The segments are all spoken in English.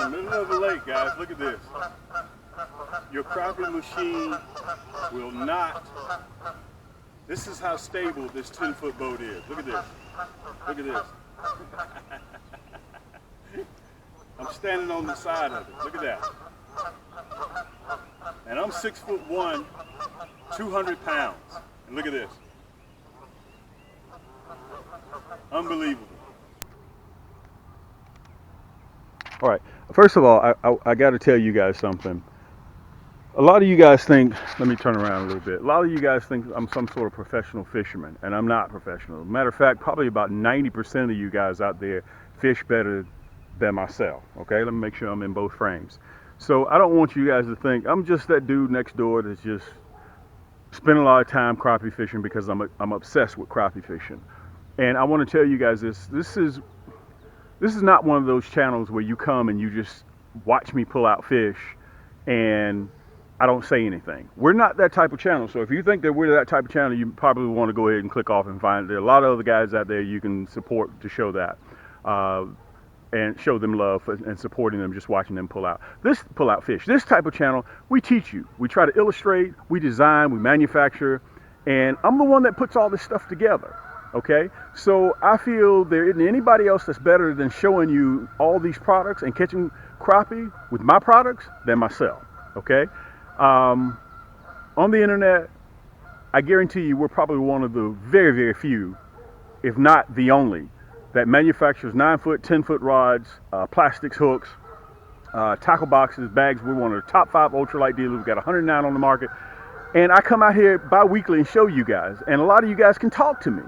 the middle of the lake, guys. Look at this. Your crappie machine will not. This is how stable this 10-foot boat is. Look at this. Look at this. I'm standing on the side of it. Look at that. And I'm 6'1", 200 pounds. And look at this. Unbelievable. All right. First of all, I got to tell you guys something. A lot of you guys think, let me turn around a little bit. A lot of you guys think I'm some sort of professional fisherman, and I'm not professional. Matter of fact, probably about 90% of you guys out there fish better than myself. Okay, let me make sure I'm in both frames. So I don't want you guys to think I'm just that dude next door that's just spending a lot of time crappie fishing because I'm obsessed with crappie fishing. And I want to tell you guys this. This is not one of those channels where you come and you just watch me pull out fish and I don't say anything. We're not that type of channel. So if you think that we're that type of channel, you probably want to go ahead and click off and find. There are a lot of other guys out there you can support to show that. And show them love and supporting them, just watching them pull out fish. This type of channel, we teach you. We try to illustrate, we design, we manufacture, and I'm the one that puts all this stuff together, okay? So I feel there isn't anybody else that's better than showing you all these products and catching crappie with my products than myself, okay? On the internet, I guarantee you we're probably one of the very, very few, if not the only, that manufactures 9-foot, 10-foot rods, plastics, hooks, tackle boxes, bags. We're one of the top 5 ultralight dealers. We've got 109 on the market. And I come out here bi-weekly and show you guys. And a lot of you guys can talk to me.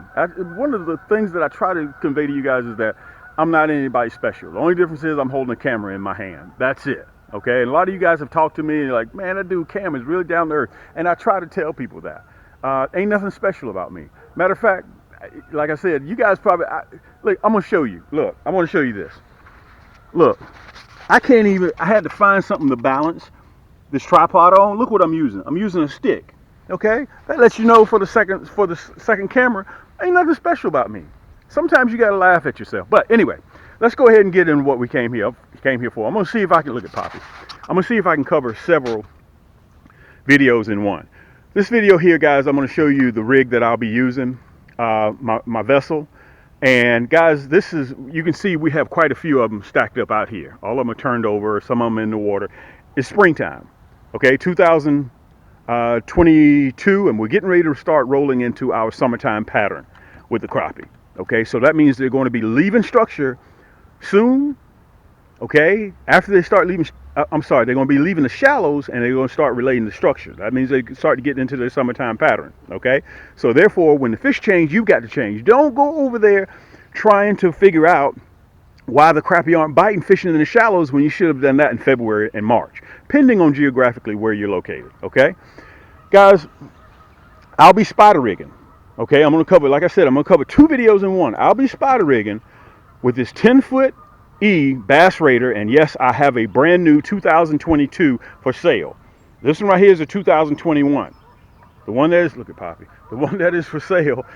One of the things that I try to convey to you guys is that I'm not anybody special. The only difference is I'm holding a camera in my hand. That's it. Okay? And a lot of you guys have talked to me and you're like, man, that dude Cam is really down to earth. And I try to tell people that. Ain't nothing special about me. Matter of fact, like I said, you guys probably, look, I'm going to show you. Look, I want to show you this. Look, I had to find something to balance this tripod on. Look what I'm using. I'm using a stick, okay? That lets you know for the second camera, ain't nothing special about me. Sometimes you got to laugh at yourself. But anyway, let's go ahead and get into what we came here for. I'm going to see if I can, look at Poppy. I'm going to see if I can cover several videos in one. This video here, guys, I'm going to show you the rig that I'll be using. My vessel, and guys, you can see we have quite a few of them stacked up out here. All of them are turned over, some of them in the water. It's springtime, okay, 2022, and we're getting ready to start rolling into our summertime pattern with the crappie. Okay, so that means they're going to be leaving structure soon. Okay, after they start leaving, they're going to be leaving the shallows and they're going to start relating the structure. That means they start to get into their summertime pattern. Okay, so therefore, when the fish change, you've got to change. Don't go over there trying to figure out why the crappie aren't biting fishing in the shallows when you should have done that in February and March, depending on geographically where you're located. Okay, guys, I'll be spider rigging. Okay, I'm going to cover, like I said, I'm going to cover 2 videos in one. I'll be spider rigging with this 10-foot Bass Raider, and yes, I have a brand new 2022 for sale. This one right here is a 2021. The one that is, look at Poppy, the one that is for sale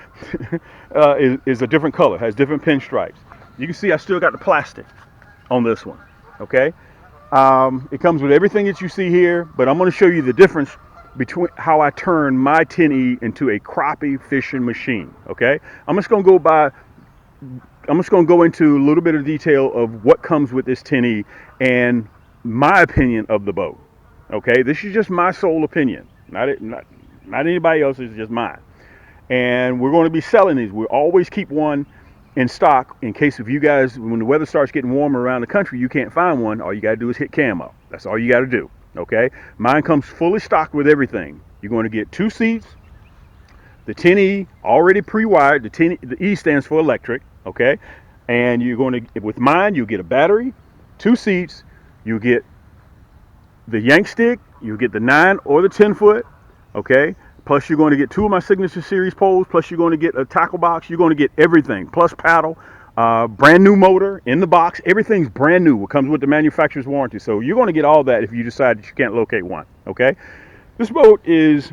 is a different color, has different pinstripes. You can see I still got the plastic on this one, okay? It comes with everything that you see here, but I'm going to show you the difference between how I turn my 10E into a crappie fishing machine, okay? I'm just going to go into a little bit of detail of what comes with this 10E and my opinion of the boat. Okay, this is just my sole opinion, not anybody else's, just mine. And we're going to be selling these. We always keep one in stock in case if you guys, when the weather starts getting warmer around the country, you can't find one. All you got to do is hit Cam up. That's all you got to do. Okay, mine comes fully stocked with everything. You're going to get 2 seats, the 10E already pre-wired. The E stands for electric. Okay, and you're going to, with mine, you get a battery, 2 seats, you get the Yaannk stick, you get the 9 or the 10-foot, okay, plus you're going to get 2 of my signature series poles, plus you're going to get a tackle box, you're going to get everything, plus paddle, brand new motor in the box, everything's brand new. It comes with the manufacturer's warranty, so you're going to get all that if you decide that you can't locate one, okay. This boat is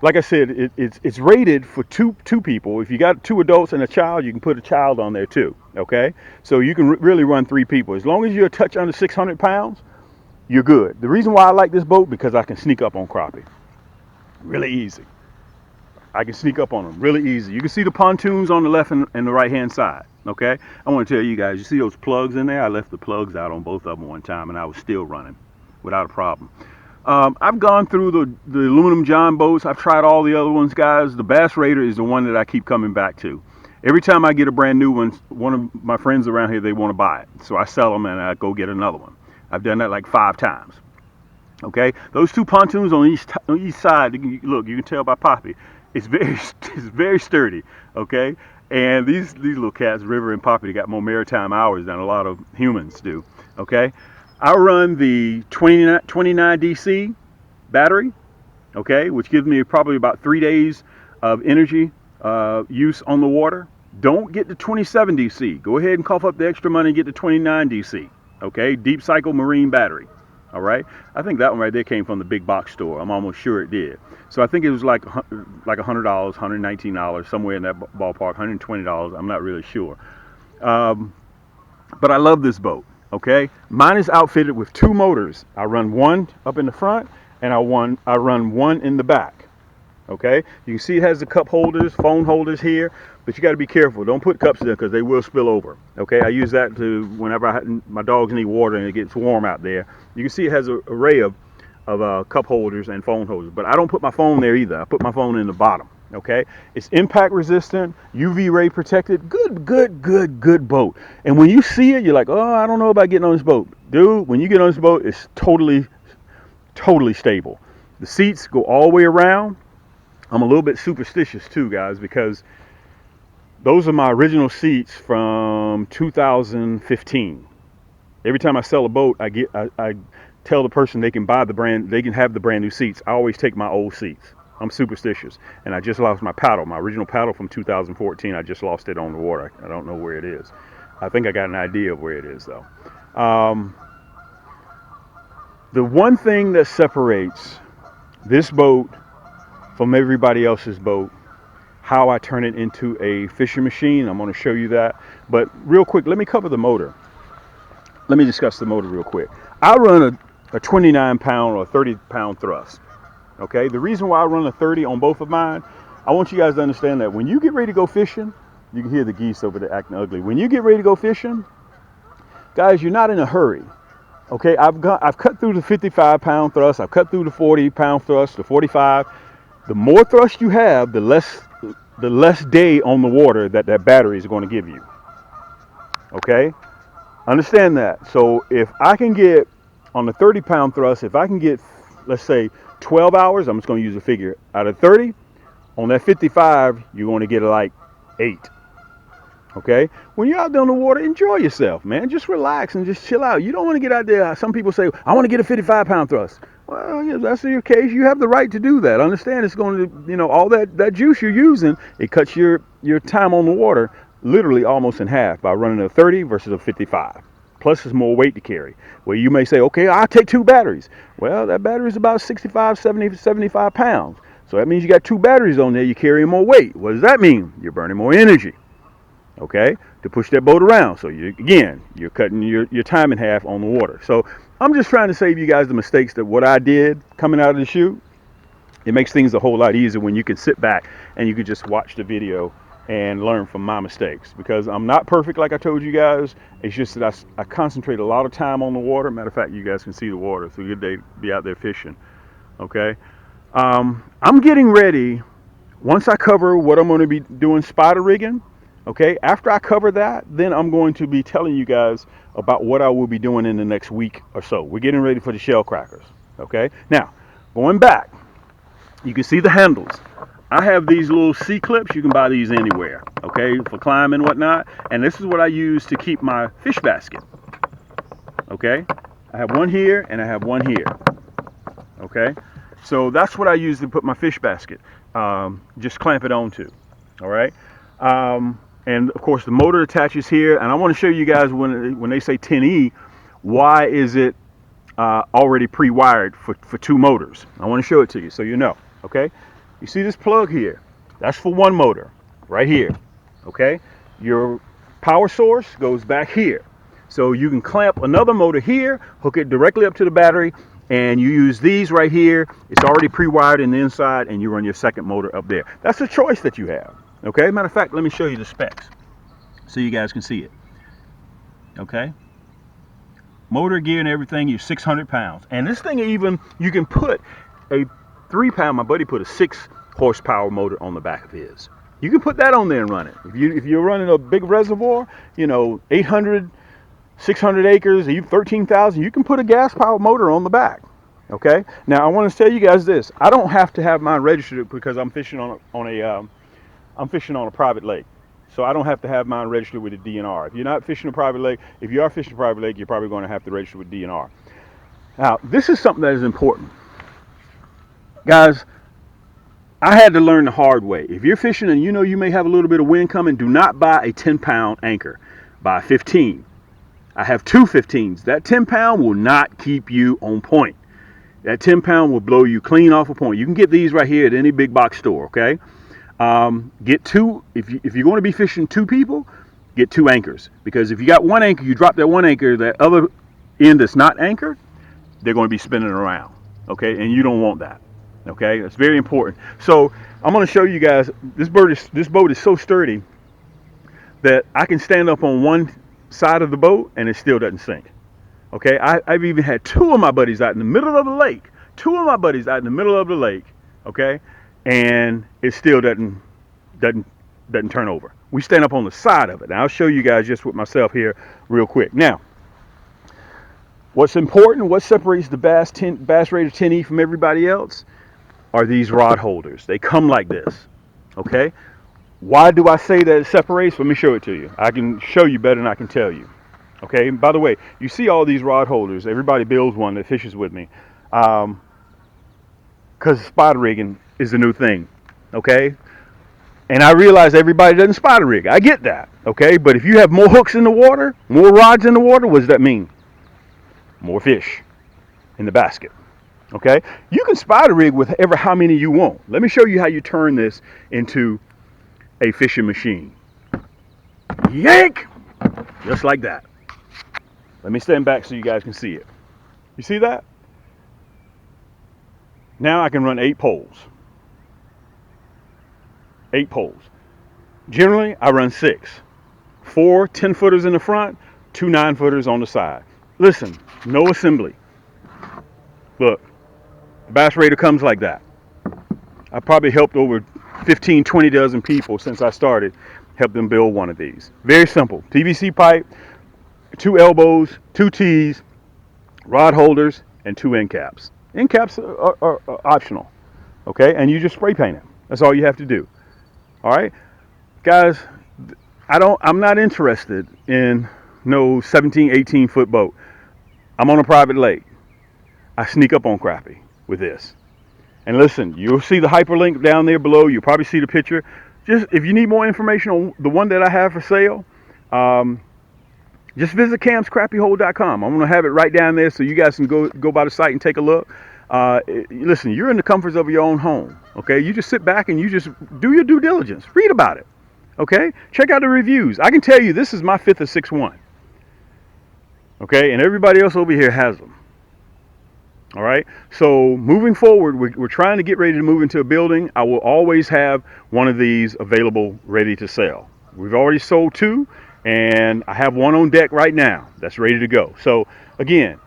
like I said, it's rated for two people. If you got two adults and a child, you can put a child on there too. Okay, so you can really run three people as long as you're a touch under 600 pounds. You're good. The reason why I like this boat because I can sneak up on crappie, really easy. I can sneak up on them really easy. You can see the pontoons on the left and the right hand side. Okay, I want to tell you guys, you see those plugs in there? I left the plugs out on both of them one time, and I was still running without a problem. I've gone through the aluminum John boats. I've tried all the other ones, guys. The Bass Raider is the one that I keep coming back to. Every time I get a brand new one of my friends around here, they want to buy it. So I sell them and I go get another one. I've done that like 5 times. Okay, those two pontoons on each side. Look, you can tell by Poppy. It's very sturdy. Okay, and these little cats, River and Poppy, they got more maritime hours than a lot of humans do. Okay. I run the 29 DC battery, okay, which gives me probably about 3 days of energy use on the water. Don't get the 27 DC. Go ahead and cough up the extra money and get the 29 DC, okay, deep cycle marine battery. All right, I think that one right there came from the big box store. I'm almost sure it did. So I think it was like $100, $119, somewhere in that ballpark, $120. I'm not really sure. But I love this boat. Okay, mine is outfitted with 2 motors. I run one up in the front and I run one in the back. Okay, you can see it has the cup holders, phone holders here, but you got to be careful. Don't put cups in there because they will spill over. Okay, I use that to whenever my dogs need water and it gets warm out there. You can see it has an array of cup holders and phone holders, but I don't put my phone there either. I put my phone in the bottom. Okay, it's impact resistant, UV ray protected. Good boat. And when you see it, you're like, oh, I don't know about getting on this boat, dude. When you get on this boat, it's totally stable. The seats go all the way around. I'm a little bit superstitious too, guys, because those are my original seats from 2015. Every time I sell a boat, I tell the person they can have the brand new seats. I always take my old seats. I'm superstitious, and I just lost my paddle, my original paddle from 2014. I just lost it on the water. I don't know where it is. I think I got an idea of where it is, though. The one thing that separates this boat from everybody else's boat, how I turn it into a fishing machine, I'm going to show you that. But real quick, let me cover the motor. Let me discuss the motor real quick. I run a 29-pound or 30-pound thrust. Okay, the reason why I run a 30 on both of mine, I want you guys to understand that when you get ready to go fishing, you can hear the geese over there acting ugly. When you get ready to go fishing, guys, you're not in a hurry. Okay, I've cut through the 55-pound thrust, I've cut through the 40-pound thrust, the 45. The more thrust you have, the less day on the water that battery is going to give you. Okay, understand that. So if I can get on the 30-pound thrust, if I can get, let's say, 12 hours, I'm just going to use a figure, out of 30, on that 55, you're going to get like 8. Okay? When you're out there on the water, enjoy yourself, man. Just relax and just chill out. You don't want to get out there. Some people say, I want to get a 55-pound thrust. Well, yeah, that's your case. You have the right to do that. Understand it's going to, all that juice you're using, it cuts your time on the water literally almost in half by running a 30 versus a 55. Plus, it's more weight to carry. Well, you may say, okay, I'll take 2 batteries. Well, that battery is about 65, 70, 75 pounds. So that means you got 2 batteries on there. You're carrying more weight. What does that mean? You're burning more energy, okay, to push that boat around. So, you're cutting your time in half on the water. So I'm just trying to save you guys the mistakes that what I did coming out of the chute. It makes things a whole lot easier when you can sit back and you can just watch the video and learn from my mistakes, because I'm not perfect like I told you guys. It's just that I concentrate a lot of time on the water. Matter of fact, you guys can see the water. It's a good day to be out there fishing. Okay, I'm getting ready. Once I cover what I'm going to be doing spider rigging, okay, after I cover that, then I'm going to be telling you guys about what I will be doing in the next week or so. We're getting ready for the shell crackers. Okay, now going back, you can see the handles. I have these little C-clips. You can buy these anywhere, okay, for climbing and whatnot. And this is what I use to keep my fish basket. Okay, I have one here and I have one here. Okay, so that's what I use to put my fish basket. Just clamp it onto. All right, and of course the motor attaches here. And I want to show you guys when they say 10E, why is it already pre-wired for 2 motors? I want to show it to you so you know. Okay. You see this plug here? That's for one motor, right here. Okay? Your power source goes back here. So you can clamp another motor here, hook it directly up to the battery, and you use these right here. It's already pre-wired in the inside, and you run your second motor up there. That's a choice that you have. Okay? Matter of fact, let me show you the specs so you guys can see it. Okay? Motor, gear, and everything, you're 600 pounds. And this thing even, you can put a 3-pound, my buddy put a 6-horsepower motor on the back of his. You can put that on there and run it. If you're running a big reservoir, 800, 600 acres, 13,000, you can put a gas-powered motor on the back. Okay? Now, I want to tell you guys this. I don't have to have mine registered because I'm fishing on a private lake. So I don't have to have mine registered with a DNR. If you're not fishing a private lake, if you are fishing a private lake, you're probably going to have to register with DNR. Now, this is something that is important. Guys, I had to learn the hard way. If you're fishing and you may have a little bit of wind coming, do not buy a 10-pound anchor. Buy a 15. I have two 15s. That 10-pound will not keep you on point. That 10-pound will blow you clean off a point. You can get these right here at any big box store, okay? Get two. If you're going to be fishing two people, get two anchors. Because if you got one anchor, you drop that one anchor, that other end that's not anchored, they're going to be spinning around, okay? And you don't want that. Okay, that's very important. So I'm going to show you guys. This boat is so sturdy that I can stand up on one side of the boat and it still doesn't sink. Okay, I've even had two of my buddies out in the middle of the lake. Okay, and it still doesn't turn over. We stand up on the side of it. And I'll show you guys just with myself here real quick. Now, what's important? What separates the Bass Raider 10E from everybody else? Are these rod holders. They come like this, okay? Why do I say that it separates? Let me show it to you. I can show you better than I can tell you, okay? By the way, you see all these rod holders. Everybody builds one that fishes with me because spider rigging is the new thing, okay? And I realize everybody doesn't spider rig. I get that, okay? But if you have more hooks in the water, more rods in the water, what does that mean? More fish in the basket. Okay, you can spider rig with ever how many you want. Let me show you how you turn this into a fishing machine. Yank! Just like that. Let me stand back so you guys can see it. You see that? Now I can run 8 poles. 8 poles. Generally, I run 6. 4 10-footers in the front, 2 9-footers on the side. Listen, no assembly. Look. The Bass Raider comes like that. I probably helped over 15, 20 dozen people since I started, help them build one of these. Very simple. PVC pipe, 2 elbows, 2 T's, rod holders, and 2 end caps. End caps are optional, okay? And you just spray paint it. That's all you have to do. All right? Guys, I'm not interested in no 17, 18-foot boat. I'm on a private lake. I sneak up on crappie with this. And listen, you'll see the hyperlink down there below. You'll probably see the picture. Just if you need more information on the one that I have for sale, just visit camscrappiehold.com. I'm going to have it right down there so you guys can go by the site and take a look. Listen, you're in the comforts of your own home. Okay, you just sit back and you just do your due diligence. Read about it. Okay, check out the reviews. I can tell you this is my 5th or 6th one. Okay, and everybody else over here has them. All right, so moving forward, we're trying to get ready to move into a building. I will always have one of these available, ready to sell. We've already sold 2, and I have one on deck right now that's ready to go. So again,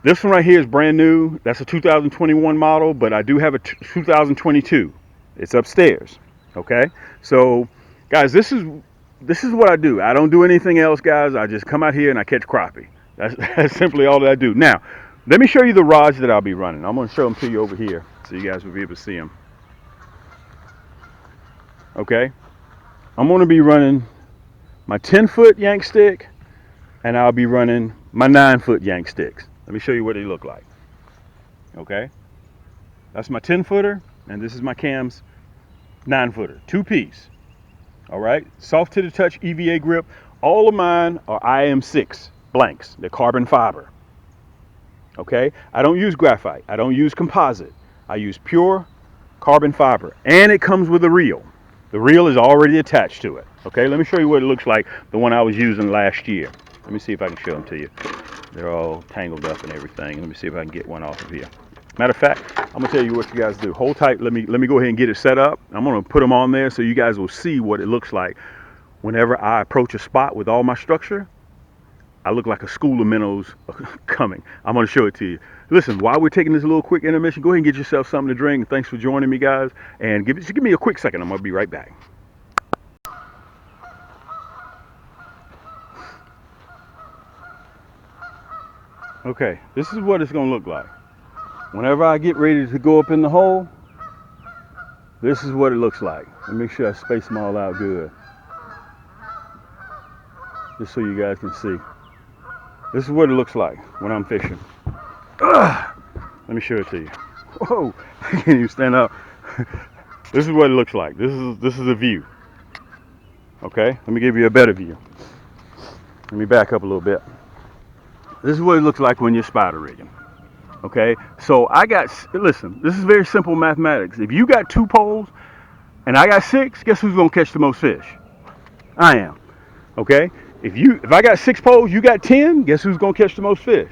this one right here is brand new. That's a 2021 model, but I do have a 2022. It's upstairs. Okay, so guys, this is what I do. I don't do anything else, guys. I just come out here and I catch crappie. That's simply all that I do. Now, let me show you the rods that I'll be running. I'm going to show them to you over here so you guys will be able to see them. Okay? I'm going to be running my 10-foot Yaannk stick, and I'll be running my 9-foot Yaannk sticks. Let me show you what they look like. Okay? That's my 10-footer, and this is my Cam's 9-footer. 2-piece. All right? Soft to the touch EVA grip. All of mine are IM6 blanks. They're carbon fiber. Okay, I don't use graphite. I don't use composite. I use pure carbon fiber, and it comes with a reel. The reel is already attached to it. Okay, let me show you what it looks like, the one I was using last year. Let me see if I can show them to you. They're all tangled up and everything. Let me see if I can get one off of here. Matter of fact, I'm gonna tell you what you guys do. Hold tight. Let me go ahead and get it set up. I'm gonna put them on there so you guys will see what it looks like whenever I approach a spot with all my structure. I look like a school of minnows coming. I'm gonna show it to you. Listen, while we're taking this little quick intermission, go ahead and get yourself something to drink. Thanks for joining me, guys. And just give me a quick second. I'm gonna be right back. Okay, this is what it's gonna look like. Whenever I get ready to go up in the hole, this is what it looks like. Let me make sure I space them all out good, just so you guys can see. This is what it looks like when I'm fishing. Ugh. Let me show it to you. Whoa, I can't even stand up. This is what it looks like. This is a view. Okay, let me give you a better view. Let me back up a little bit. This is what it looks like when you're spider rigging. Okay, so listen, this is very simple mathematics. If you got 2 poles and I got 6, guess who's gonna catch the most fish? I am. Okay, if I got 6 poles, you got 10, guess who's gonna catch the most fish?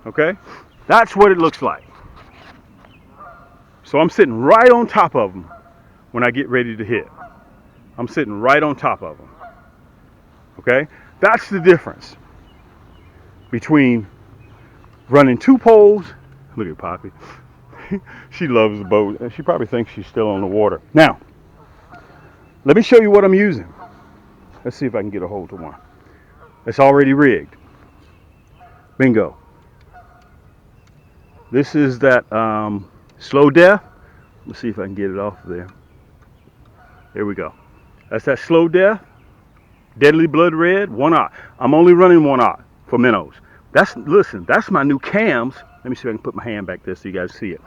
Okay, that's what it looks like. So I'm sitting right on top of them when I get ready to hit. I'm sitting right on top of them. Okay, that's the difference between running 2 poles. Look at Poppy. She loves the boat. She probably thinks she's still on the water. Now, let me show you what I'm using. Let's see if I can get a hold of one. It's already rigged. Bingo. This is that slow death. Let's see if I can get it off of there. There we go. That's that slow death. Deadly blood red, 1/0. I'm only running 1/0 for minnows. Listen, that's my new cams. Let me see if I can put my hand back there so you guys see it.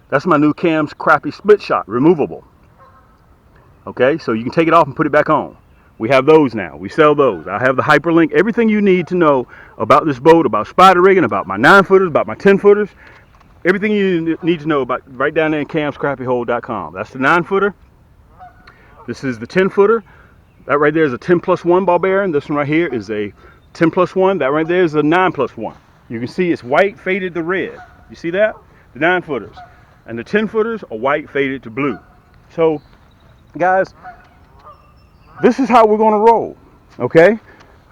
That's my new cams Crappie split shot, removable. Okay, so you can take it off and put it back on. We have those now. We sell those. I have the hyperlink, everything you need to know about this boat, about spider rigging, about my 9-footers, about my 10-footers. Everything you need to know about right down there in camscrappyhole.com. That's the 9-footer. This is the 10-footer. That right there is a 10+1 ball bearing. This one right here is a 10+1. That right there is a 9+1. You can see it's white faded to red. You see that? The 9-footers. And the 10-footers are white faded to blue. So, guys, this is how we're going to roll. Okay?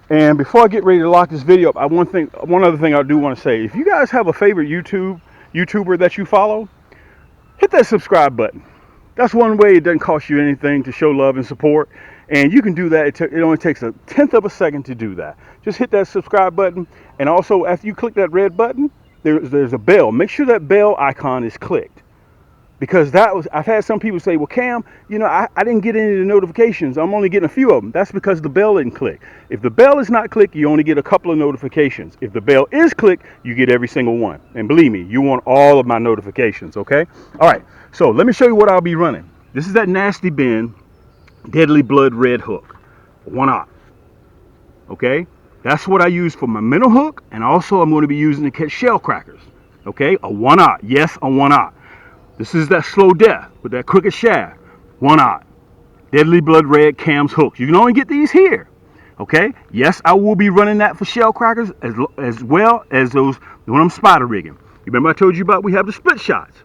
And before I get ready to lock this video up, one other thing I do want to say. If you guys have a favorite YouTuber that you follow, hit that subscribe button. That's one way it doesn't cost you anything to show love and support. And you can do that. It only takes a 1/10 of a second to do that. Just hit that subscribe button. And also, after you click that red button, there's a bell. Make sure that bell icon is clicked. Because I've had some people say, well, Cam, I didn't get any of the notifications. I'm only getting a few of them. That's because the bell didn't click. If the bell is not clicked, you only get a couple of notifications. If the bell is clicked, you get every single one. And believe me, you want all of my notifications, okay? All right, so let me show you what I'll be running. This is that Nasty Bin Deadly Blood Red hook, 1/0. Okay? That's what I use for my minnow hook, and also I'm going to be using to catch shellcrackers. Okay? A 1/0. Yes, a 1/0. This is that slow death with that crooked shaft. 1/0. Deadly Blood Red cams hooks. You can only get these here. Okay? Yes, I will be running that for shellcrackers as well as those when I'm spider rigging. You remember I told you about we have the split shots.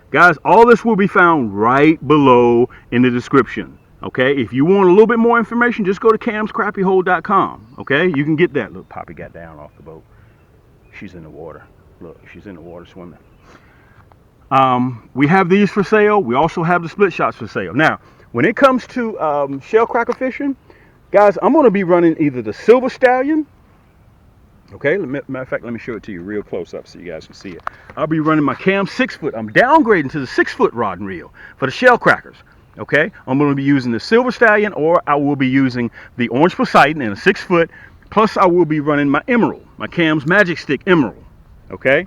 Guys, all this will be found right below in the description. Okay? If you want a little bit more information, just go to camscrappyhole.com. Okay? You can get that. Look, Poppy got down off the boat. She's in the water. Look, she's in the water swimming. We have these for sale. We also have the split shots for sale. Now, when it comes to shellcracker fishing, guys, I'm going to be running either the Silver Stallion. Okay, matter of fact, let me show it to you real close up so you guys can see it. I'll be running my Cam 6-foot. I'm downgrading to the 6-foot rod and reel for the shellcrackers. Okay, I'm going to be using the Silver Stallion, or I will be using the Orange Poseidon in a 6-foot. Plus, I will be running my Emerald, my Cam's Magic Stick Emerald. Okay,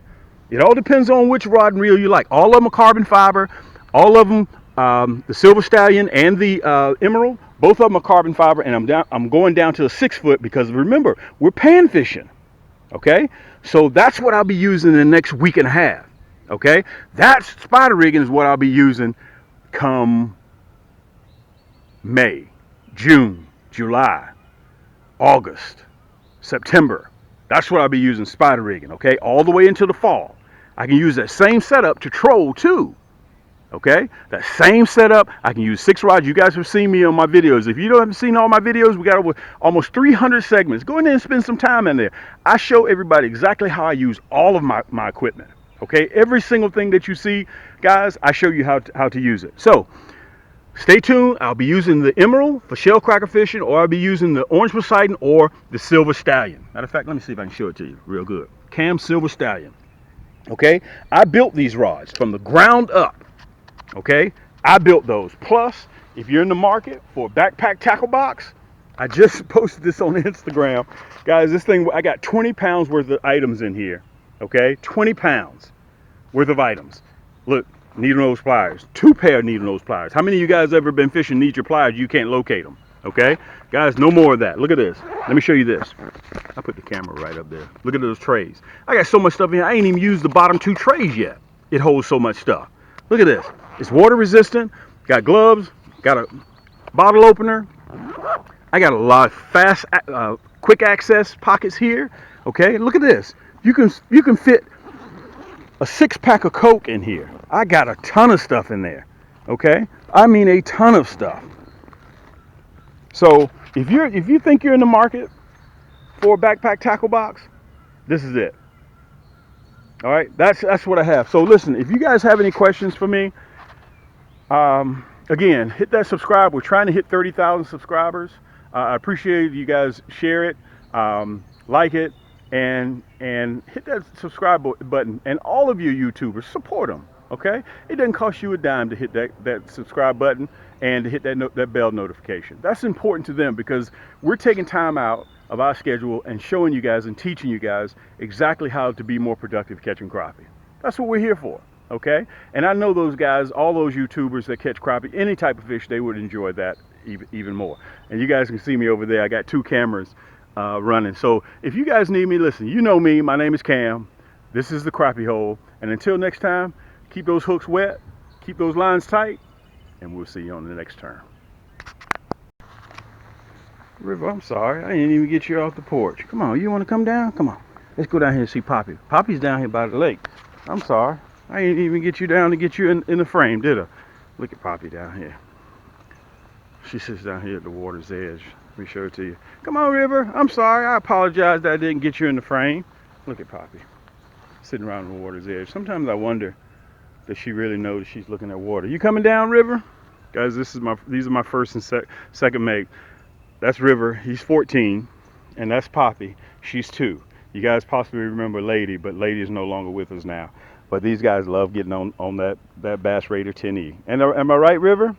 it all depends on which rod and reel you like. All of them are carbon fiber. All of them, the Silver Stallion and the Emerald, both of them are carbon fiber. And I'm going down to a 6-foot because remember, we're pan fishing. Okay, so that's what I'll be using in the next week and a half. Okay, that spider rigging is what I'll be using come May, June, July, August, September. That's what I'll be using spider rigging, okay? All the way into the fall. I can use that same setup to troll too, okay? That same setup, I can use 6 rods. You guys have seen me on my videos. If you haven't seen all my videos, we got over almost 300 segments. Go in there and spend some time in there. I show everybody exactly how I use all of my equipment, okay? Every single thing that you see, guys, I show you how to use it. So, stay tuned. I'll be using the emerald for shellcracker fishing, or I'll be using the orange poseidon or the silver stallion. Matter of fact, let me see if I can show it to you real good. Cam silver stallion. Okay, I built these rods from the ground up. Okay, I built those. Plus, if you're in the market for a backpack tackle box, I just posted this on Instagram. Guys, this thing, I got 20 pounds worth of items in here. Okay, 20 pounds worth of items. Look, needle nose pliers, 2 pair of needle nose pliers. How many of you guys ever been fishing, need your pliers, you can't locate them? Okay, guys, no more of that. Look at this. Let me show you this. I put the camera right up there. Look at those trays. I got so much stuff in here. I ain't even used the bottom 2 trays yet. It holds so much stuff. Look at this. It's water resistant. Got gloves. Got a bottle opener. I got a lot of fast, quick access pockets here. Okay, look at this. You can fit a 6-pack of Coke in here. I got a ton of stuff in there. Okay, I mean a ton of stuff. So if you think you're in the market for a backpack tackle box, this is it. All right, that's what I have. So listen, if you guys have any questions for me, again, hit that subscribe. We're trying to hit 30,000 subscribers. I appreciate you guys share it, like it, and hit that subscribe button. And all of you YouTubers, support them. Okay, it doesn't cost you a dime to hit that subscribe button and to hit that bell notification. That's important to them because we're taking time out of our schedule and showing you guys and teaching you guys exactly how to be more productive catching crappie. That's what we're here for. Okay, and I know those guys, all those YouTubers that catch crappie, any type of fish, they would enjoy that even more. And you guys can see me over there. I got 2 cameras running. So if you guys need me, listen, you know me. My name is Cam. This is the Crappie Hole. And until next time, keep those hooks wet, keep those lines tight, and we'll see you on the next turn. River, I'm sorry. I didn't even get you off the porch. Come on, you want to come down? Come on. Let's go down here and see Poppy. Poppy's down here by the lake. I'm sorry. I didn't even get you down to get you in the frame, did I? Look at Poppy down here. She sits down here at the water's edge. Let me show it to you. Come on, River. I'm sorry. I apologize that I didn't get you in the frame. Look at Poppy. Sitting around the water's edge. Sometimes I wonder, does she really know that she's looking at water? You coming down, River? Guys, these are my first and second mate. That's River. He's 14. And that's Poppy. She's 2. You guys possibly remember Lady, but Lady is no longer with us now. But these guys love getting on that Bass Raider 10E. And am I right, River?